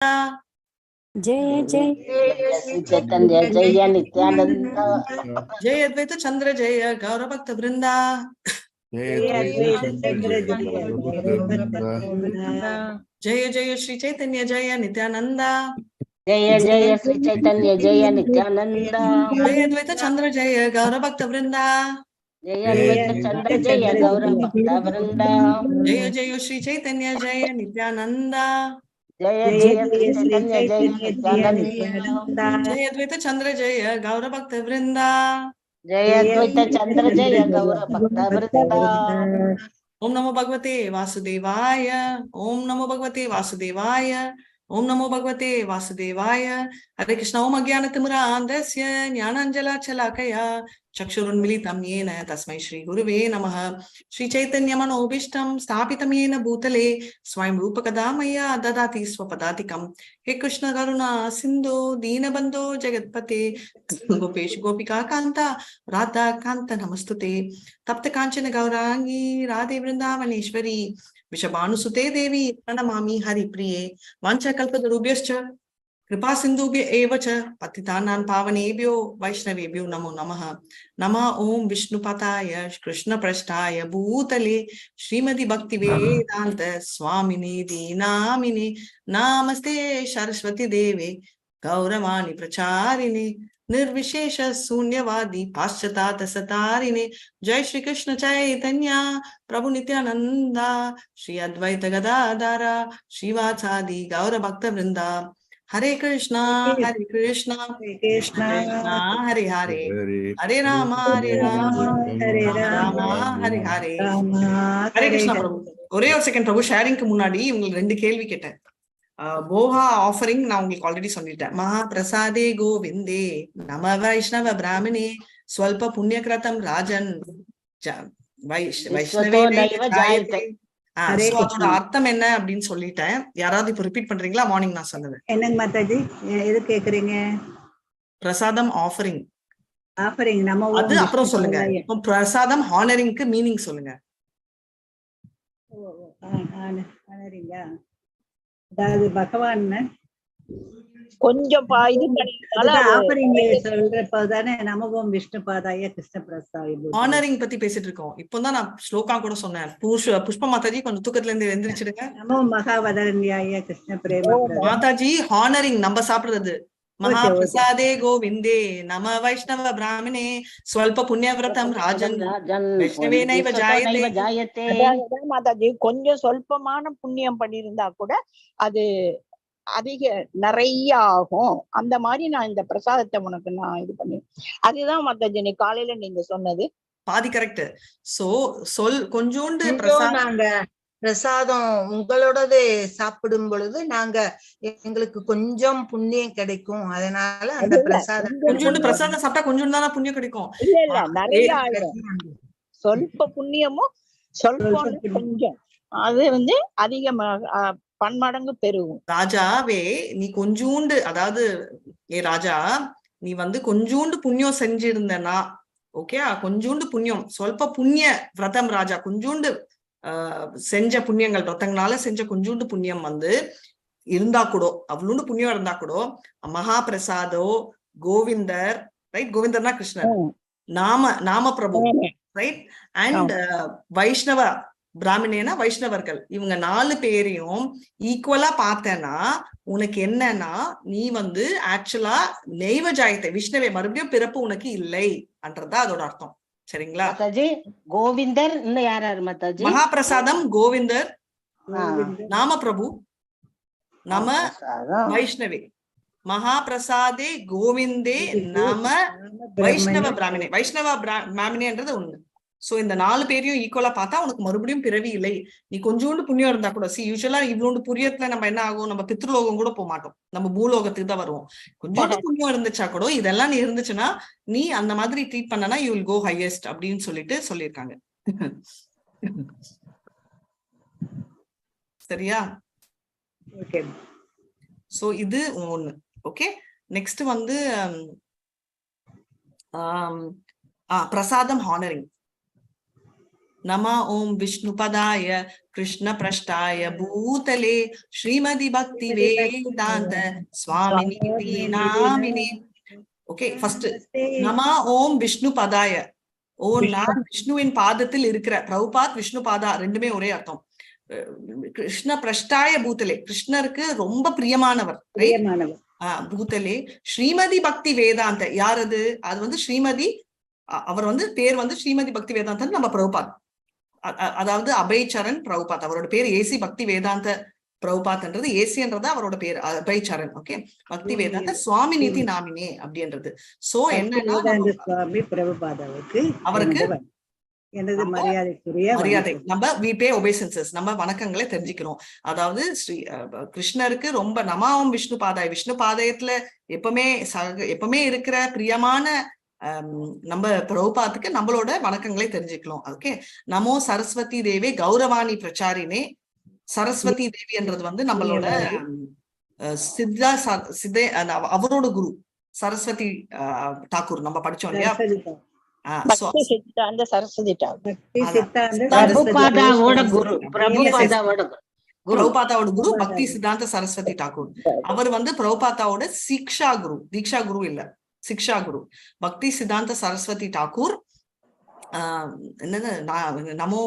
जय जय श्री चैतन्य जय नित्यानंद जय अद्वैत चंद्र जय गौर भक्त वृंदा जय जय श्री चैतन्य जय नित्यानंद जय जय श्री चैतन्य जय नित्यानंद जय अद्वैत चंद्र जय गौर भक्त वृंदा जय अद्वैत चंद्र जय गौर भक्त वृंदा जय जय श्री चैतन्य जय नित्यानंद जय जय श्री चैतन्य जय नित्यानंद जय अद्वैत चंद्र जय गौर भक्त वृंदा जय अद्वैत चंद्र जय गौर भक्त वृंदा ओम नमो भगवते वासुदेवाय ओम नमो भगवते वासुदेवाय ओम नमो भगवते वासुदेवाय हरे कृष्ण ओम अज्ञानतिमिरान्धस्य ज्ञानाञ्जनशलाकया चक्षुरुन्मीलितं येन तस्मै श्री गुरुवे नमः श्री चैतन्यमनोभीष्टं स्थापितं येन भूतले स्वयं रूपकदा मह्यं ददाति स्वपदातिकं हे कृष्ण करुणा सिन्धु दीनबन्धो जगत्पते गोपेश गोपिका कान्ता राधा कान्त नमस्तुते तप्त कांचन गौरांगी राधे वृंदावनेश्वरी विषभानुसुते देवी प्रणमामि हरिप्रिये वाञ्छाकल्पतरुभ्यश्च कृपा सिन्धुभ्य एव च पतितानां पावनेभ्यो वैष्णवेभ्यो नमो नमः नमः ओम विष्णुपताय कृष्णप्रष्ठाय भूतले श्रीमति भक्तिवेदान्त स्वामिने दीनामिने नमस्ते सरस्वती देवे गौरवाणी प्रचारिणे निर्विशेष शून्यवादी पाश्चात्य सतारिणे जय श्री कृष्ण चैतन्य प्रभु नित्यानंद श्री अद्वैत गदाधर श्रीवासादि गौर भक्त वृंदा हरे कृष्णा कृष्ण हरे हरे हरे राम हरे राम हरे हरे हरे कृष्णा प्रभु ஒரே ஒரு செகண்ட் பிரபு ஷேரிங்க்கு முன்னாடி உங்களுக்கு ரெண்டு கேள்வி கேட்டேன் போஹா ஆஃபரிங் நான் உங்களுக்கு ஆல்ரெடி சொல்லிட்டேன் மகா பிரசாதே கோவிந்தே நம வைஷ்ணவ பிராமணே ஸ்வல்ப புண்ணியகிரதம் ராஜன் வைஷ்ணவே அதோட அர்த்தம் என்ன அப்படின்னு சொல்லிட்டேன். யாராவது இப்ப ரிப்பீட் பண்றீங்களா? மார்னிங் நான் சொன்னது என்னங்க மாதாஜி, எது கேக்குறீங்க? பிரசாதம் ஆஃபரிங். ஆஃபரிங் நம்ம அது அப்புறம் சொல்லுங்க. இப்போ பிரசாதம் ஹானரிங்க்கு மீனிங் சொல்லுங்க. ஹானரிங்கா, அதாவது பகவான் கொஞ்சம் சொல்றப்பதானே நமவோம் விஷ்ணு பாதாய கிருஷ்ண பிரசாய ஆனரிங் பத்தி பேசிட்டு இருக்கோம். இப்போதான் நான் ஸ்லோகா கூட சொன்னேன். புஷ்ப மாதாஜி கொஞ்சம் தூக்கத்துல இருந்து எந்திரிச்சிடுங்க. நமோ மகாவதரண்யாய கிருஷ்ண பிரேம மாதாஜி ஹானரிங் நம்ம சாப்பிடுறது. மகா பிரசாதே கோவிந்தே நம வைஷ்ணவ பிராமணே ஸ்வல்ப புண்ணியவிரதம் ராஜன் வைஷ்ணவே நைவ ஜாயதே. மாதாஜி கொஞ்சம் சொல்பமான புண்ணியம் பண்ணிருந்தா கூட அது அதிக நிறைய ஆகும். அந்த மாதிரி நான் இந்த பிரசாதத்தை உனக்கு நான் இது பண்ணி, அதுதான் மாதாஜி நீ காலையில நீங்க சொன்னது பாதி கரெக்ட். சோ கொஞ்சோண்டு நாங்க பிரசாதம் உங்களோடது சாப்பிடும் பொழுது நாங்க எங்களுக்கு கொஞ்சம் புண்ணியம் கிடைக்கும். அதனால அந்த பிரசாதம் கொஞ்சோண்டு பிரசாதம் சாப்பிட்டா கொஞ்சம் தானே புண்ணியம் கிடைக்கும். இல்ல நிறைய சொல்ப புண்ணியமும் சொல்பம் கொஞ்சம், அது அதிகமாக பன்மடங்கு பெருகும். ராஜாவே நீ கொஞ்சூண்டு, அதாவது ராஜா நீ கொஞ்சூண்டு புண்ணியம் செஞ்சிருந்தனா ஓகே, கொஞ்சூண்டு புண்ணியம் சொல்ப புண்ணிய விரதம் ராஜா கொஞ்சூண்டு செஞ்ச புண்ணியங்கள் விரதங்களால செஞ்ச கொஞ்சூண்டு புண்ணியம் இருந்தா கூட, அவ்வளோண்டு புண்ணியம் இருந்தா கூட மகா பிரசாதோ கோவிந்தர், ரைட்? கோவிந்தர்னா கிருஷ்ணர், நாம பிரபு, ரைட்? அண்ட் வைஷ்ணவ பிராமணேனா வைஷ்ணவர்கள், இவங்க 4 பேரையும் ஈக்குவலா பார்த்தேன்னா உனக்கு என்னன்னா நீ ஆக்சுவலா நெய்வ ஜாயத்தை விஷ்ணவே மறுபடியும் பிறப்பு உனக்கு இல்லை என்றதா அதோட அர்த்தம். சரிங்களா மாதாஜி? கோவிந்தர் இன்னும் யாராரு மாதாஜி? மகாபிரசாதம் கோவிந்தர், நாம பிரபு, நம வைஷ்ணவே. மகாபிரசாதே கோவிந்தே நம வைஷ்ணவ பிராமணே. வைஷ்ணவ பிராமணேன்றது ஒண்ணு. சோ இந்த 4 பேரையும் ஈக்குவலா பார்த்தா உனக்கு மறுபடியும் பிறவி இல்லை. நீ கொஞ்சோண்டு புண்ணியம் இருந்தா கூட, யூஸ்வலா இவ்வளோண்டு புண்ணியத்துல நம்ம என்ன ஆகும், நம்ம பித்ருலோகம் கூட போக மாட்டோம், நம்ம பூலோகத்துக்கு தான் வருவோம். கொஞ்சோண்டு புண்ணியம் இருந்துச்சா கூட, இதெல்லாம் நீ இருந்துச்சுன்னா நீ அந்த மாதிரி ட்ரீட் பண்ணனா யூ வில் கோ ஹையஸ்ட் அப்படின்னு சொல்லியிருக்காங்க. சரியா? ஓகே. சோ இது ஒண்ணு. ஓகே, நெக்ஸ்ட் பிரசாதம் ஹானரிங். நம ஓம் விஷ்ணுபதாய கிருஷ்ண பிரஷ்டாய பூதலே ஸ்ரீமதி பக்தி வேதாந்த சுவாமினி நாமினே. ஓகே, ஃபர்ஸ்ட் நம ஓம் விஷ்ணு பதாய. ஓ, நான் விஷ்ணுவின் பாதத்தில் இருக்கிற. பிரபுபாத் விஷ்ணு பாதா ரெண்டுமே ஒரே அர்த்தம். கிருஷ்ண பிரஷ்டாய பூதலே, கிருஷ்ணருக்கு ரொம்ப பிரியமானவர். பூதலே ஸ்ரீமதி பக்தி வேதாந்த. யார் அது? அது வந்து ஸ்ரீமதி. அவர் வந்து பேர் வந்து ஸ்ரீமதி பக்தி வேதாந்தன் நம்ம பிரபுபாத். அதாவது அபய்சரண் பிரபுபாத். அவரோட பேர் ஏசி பக்தி வேதாந்த பிரபுபாத்ன்றது. ஏசின்றது அவரோட பேர் அபய்சரண். ஓகே, பக்தி வேதாந்த சுவாமி நிதி நாமினே அப்படின்றது. சோ என்னன்னா சுவாமி பிரபுபாதாவுக்கு அவருக்கு எனது மரியாதை. நம்ம we pay obeisances, நம்ம வணக்கங்களை தெரிஞ்சுக்கிறோம். அதாவது கிருஷ்ணருக்கு ரொம்ப நமாவும் விஷ்ணு பாதாய். விஷ்ணு பாதயத்துல எப்பவுமே இருக்கிற பிரியமான நம்ம பிரபுபாத்துக்கு நம்மளோட வணக்கங்களை தெரிஞ்சுக்கலாம். ஓகே, நமோ சரஸ்வதி தேவி கௌரவாணி பிரச்சாரினே. சரஸ்வதி தேவி என்றது வந்து நம்மளோட அவரோட குரு சரஸ்வதி தாக்கூர். நம்ம படிச்சோம் இல்லையா? பிரபுபாதாவோட குரு பக்தி சித்தாந்த சரஸ்வதி தாக்கூர். அவர் வந்து பிரபுபாதாவோட தீக்ஷா குரு இல்ல, சிக்ஷா குரு. பக்தி சித்தாந்த சரஸ்வதி தாக்கூர் என்னது நமோ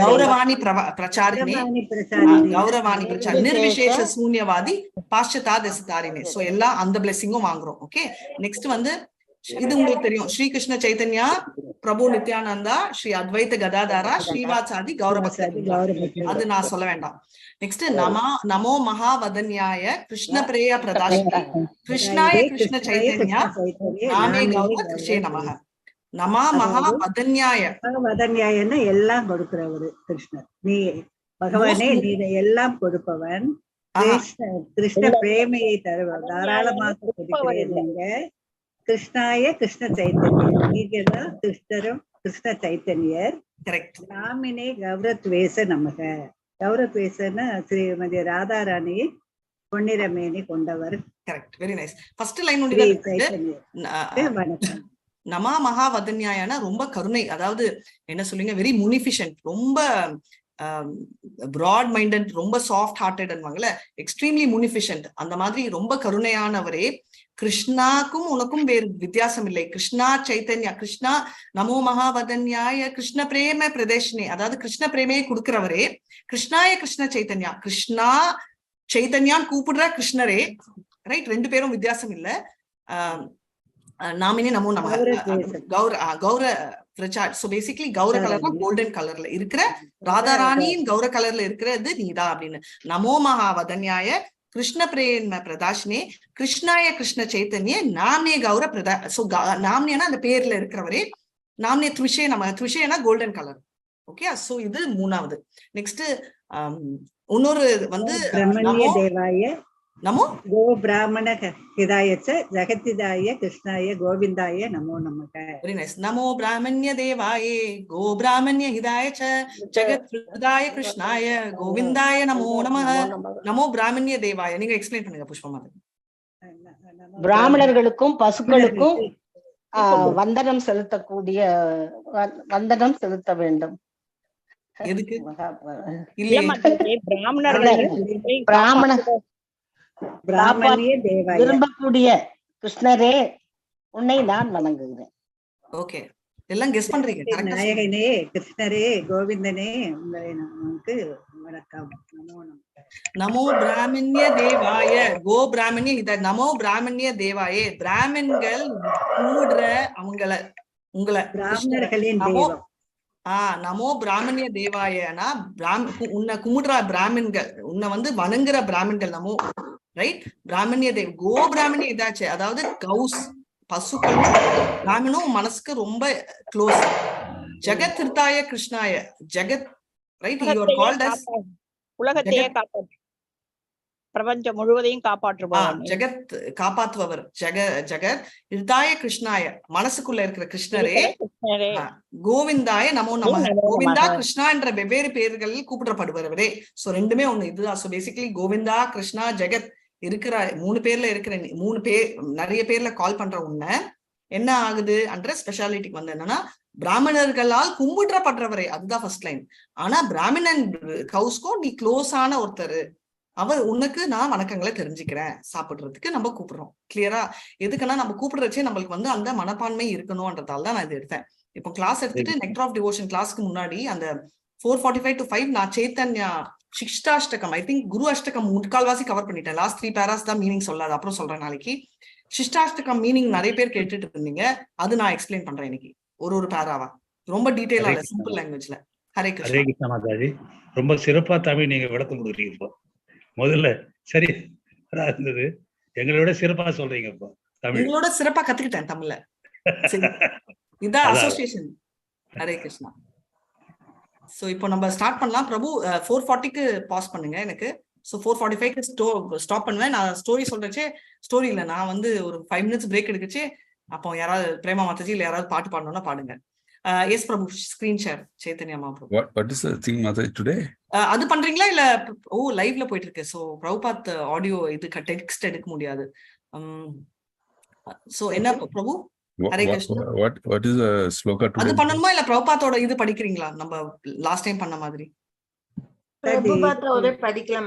கௌரவாணி பிரச்சாரினே நிர்விசேஷ சூன்யவாதி பாஷ்யதாரினே. சோ எல்லாம் அந்த பிளெஸிங்கும் வாங்குறோம். ஓகே, நெக்ஸ்ட் வந்து இது உங்களுக்கு தெரியும். ஸ்ரீ கிருஷ்ண சைத்தன்யா, பிரபு நித்யானந்தா, ஸ்ரீ அத்வைத கதாதாரா, ஸ்ரீவாசாதி கௌரபக்தி. அது நான் சொல்ல வேண்டாம். நெக்ஸ்ட் நமோ மகாவதன்யாய கிருஷ்ண பிரேய பிரதாஷ்ணே கிருஷ்ணாய கிருஷ்ண சைத்தன்யா நாமே கௌரவ கிருஷ்ணே நமக. நமா மகாவதன்யாய. வதன்யாயன்னா எல்லாம் கொடுக்கிறவரு கிருஷ்ணர். நீ பகவானே, நீ எல்லாம் கொடுப்பவன். கிருஷ்ண பிரேமையை தருவன். தாராளமாக கொடுக்கிறீங்க. கிருஷ்ணாய கிருஷ்ண சைத்தன்யர். நீங்கதான் கிருஷ்ணரும் கிருஷ்ண சைத்தன்யர். நாமினே கௌரத்வேச நமக. கௌரத்வேசன்னா ஸ்ரீமதி ராதாராணியை பொன்னிறமேனி கொண்டவர். Correct, very nice. First line வணக்கம். நமா மகாவதன்யாயனா ரொம்ப கருணை. அதாவது என்ன சொல்லுங்க, வெரி முனிஃபிஷன்ட், ரொம்ப பிராட் மைண்டட், ரொம்ப சாஃப்ட் ஹார்ட்டட்வாங்கல்ல, எக்ஸ்ட்ரீம்லி முனிஃபிஷன்ட். அந்த மாதிரி ரொம்ப கருணையானவரே. கிருஷ்ணாக்கும் உனக்கும் வேறு வித்தியாசம் இல்லை. கிருஷ்ணா சைத்தன்யா, கிருஷ்ணா நமோ மகாவதன்யாய கிருஷ்ண பிரேம பிரதேஷனே. அதாவது கிருஷ்ண பிரேமையை கொடுக்கிறவரே. கிருஷ்ணாய கிருஷ்ண சைத்தன்யா, கிருஷ்ணா சைத்தன்யான்னு கூப்பிடுற கிருஷ்ணரே. ரைட், ரெண்டு பேரும் வித்தியாசம் இல்ல. நாமினே நமோ நம கௌர பிரச்சார். சோ பேசிக்கலி கௌர கலர்னா கோல்டன் கலர்ல இருக்கிற, ராதாராணியின் கௌர கலர்ல இருக்கிறது நீதா அப்படின்னு. நமோ மகாவதன்யாய கிருஷ்ண பிரேம பிரதாஷ்னே கிருஷ்ணாய கிருஷ்ண சைத்தன்ய நாம்னே கௌர பிரதா. சோ நாம்னேனா அந்த பேர்ல இருக்கிறவரே. நாம்னே த்விஷே, நம்ம த்விஷேனா கோல்டன் கலர். ஓகே, சோ இது மூணாவது. நெக்ஸ்ட் இன்னொரு வந்து நமோ கோ பிராமண ஹிதாய ஜெகத்திதாய கிருஷ்ணாய கோவிந்தாய நமோ நமக. Very nice. நமோ பிராமண்ய தேவாயே கோ பிராமண்ய ஹிதாய ஜெகத்ருதாய கிருஷ்ணாய கோவிந்தாய நமோ நமக. நமோ பிராமண்ய தேவாய. நீங்க எக்ஸ்பிளைன் பண்ணுங்க புஷ்பமா. பிராமணர்களுக்கும் பசுக்களுக்கும் வந்தனம் செலுத்த வேண்டும். எதுக்கு? விரும்பக்கூடிய கிருஷ்ணரே, உன்னை நான் வணங்குகிறேன். ஓகே, எல்லாம் கெஸ் பண்றீங்க. நாயகனே கிருஷ்ணரே, கோவிந்தனே, உங்களை நமக்கு வணக்கம். நமோ பிராமண்ய தேவாய கோ பிராமண்ய இத. நமோ பிராமண்ய தேவாயே, பிராமன்கள் கூடுற உங்களை பிராமணர்களின் நமோ பிராமணிய தேவாயனா உன்னை கும்பிடுற பிராமின்கள், உன்னை வந்து வணங்குற பிராமின்கள். நமோ ரைட், பிராமணிய தேவ் கோ பிராமணிய இதாச்சு. அதாவது கவுஸ் பசுக்கள் பிராமணும் மனசுக்கு ரொம்ப க்ளோஸ். ஜெகத் ஹிருதாய கிருஷ்ணாய ஜெகத். Right, you are called as உலகத்தையே காப்பாற்று, பிரபஞ்சம் முழுவதையும் காப்பாற்றுபவர், ஜெகத் காப்பாற்றுபவர். ஜெகத் ஹிருதாய கிருஷ்ணாய மனசுக்குள்ள இருக்கிற கிருஷ்ணரே. கோவிந்தாய நமோ நம. கோவிந்தா கிருஷ்ணா என்ற வெவ்வேறு பேர்களில் கூப்பிடப்படுபவரே. சோ ரெண்டுமே ஒண்ணு இதுதான். சோ பேசிக்கலி கோவிந்தா கிருஷ்ணா ஜெகத் இருக்கிற 3 பேர்ல இருக்கிற 3 பேர் நிறைய பேர்ல கால் பண்ற உன்ன என்ன ஆகுது என்ற ஸ்பெஷாலிட்டிக்கு வந்து என்னன்னா பிராமணர்களால் கும்பிடப்படுறவரே, அதுதான் ஃபர்ஸ்ட் லைன். ஆனா பிராமணன் ஹவுஸ்க்கும் நீ க்ளோஸான ஒருத்தர், அவர் உனக்கு நான் வணக்கங்களை தெரிஞ்சுக்கிறேன் சாப்பிடுறதுக்கு நம்ம கூப்பிடுறோம். கிளியரா? எதுக்குன்னா நம்ம கூப்பிடுறச்சே நம்மளுக்கு வந்து அந்த மனப்பான்மை இருக்கணும்ன்றதால தான் நான் இது எடுத்தேன். இப்போ கிளாஸ் எடுத்துட்டு நெக்டர் ஆஃப் டிவோஷன் கிளாஸ்க்கு முன்னாடி அந்த 4:45 to 5 நான் சைத்தன்யா சிஷ்டாஷ்டகம், I think Guru Ashtakam 3/4 cover பண்ணிட்டேன். லாஸ்ட் 3 பேராஸ் தான் மீனிங் சொல்லாது, அப்புறம் சொல்றேன் நாளைக்கு. சிஷ்டாஷ்டகம் மீனிங் நிறைய பேர் கேட்டுட்டு இருந்தீங்க, அது நான் எக்ஸ்பிளைன் பண்றேன் இன்னைக்கு ஒரு பேராவா, ரொம்ப டீடைலா இல்ல, சிம்பிள் லாங்குவேஜ்ல. ஹரே கிருஷ்ணா மாதாஜி. ரொம்ப சிறப்பா தமிழ் நீங்க விளக்கம் கொடுக்குறீங்க. இப்போ முதல்ல சரி இருந்தது, எங்களோட சிறப்பா சொல்றீங்க. இப்போ தமிழ் உங்களோட சிறப்பா கத்துக்கிட்டேன் தமிழ்ல. இதான் அசோசியேஷன். ஹரே கிருஷ்ணா. சோ இப்போ நம்ம ஸ்டார்ட் பண்ணலாம். பிரபு 4:40க்கு பாஸ் பண்ணுங்க எனக்கு. ஸோ 4:45க்கு ஸ்டாப் பண்ணுவேன். நான் ஸ்டோரி சொல்றச்சே, ஸ்டோரி இல்லை, நான் வந்து ஒரு 5 minutes பிரேக் எடுக்குச்சு. அப்போ யாராவது பிரேமா மாதாஜி இல்ல யாராவது பாட்டு பாடணும்னா பாடுங்க. Yes Prabhu, screen share Chaitanya Prabhu. What is the thing Mataji today? அது பண்றீங்களா இல்ல? ஓ லைவ்ல போயிட்டு இருக்கு. சோ பிரபுபாத் ஆடியோ இது டெக்ஸ்ட் எடுக்க முடியாது. சோ என்ன பிரபு? Hare Krishna. What is the shloka today? அது பண்ணணுமா இல்ல பிரபுபாத்தோட இது படிக்கிறீங்களா? நம்ம லாஸ்ட் டைம் பண்ண மாதிரி பிரபுபாத்தோட படிக்கலாம்.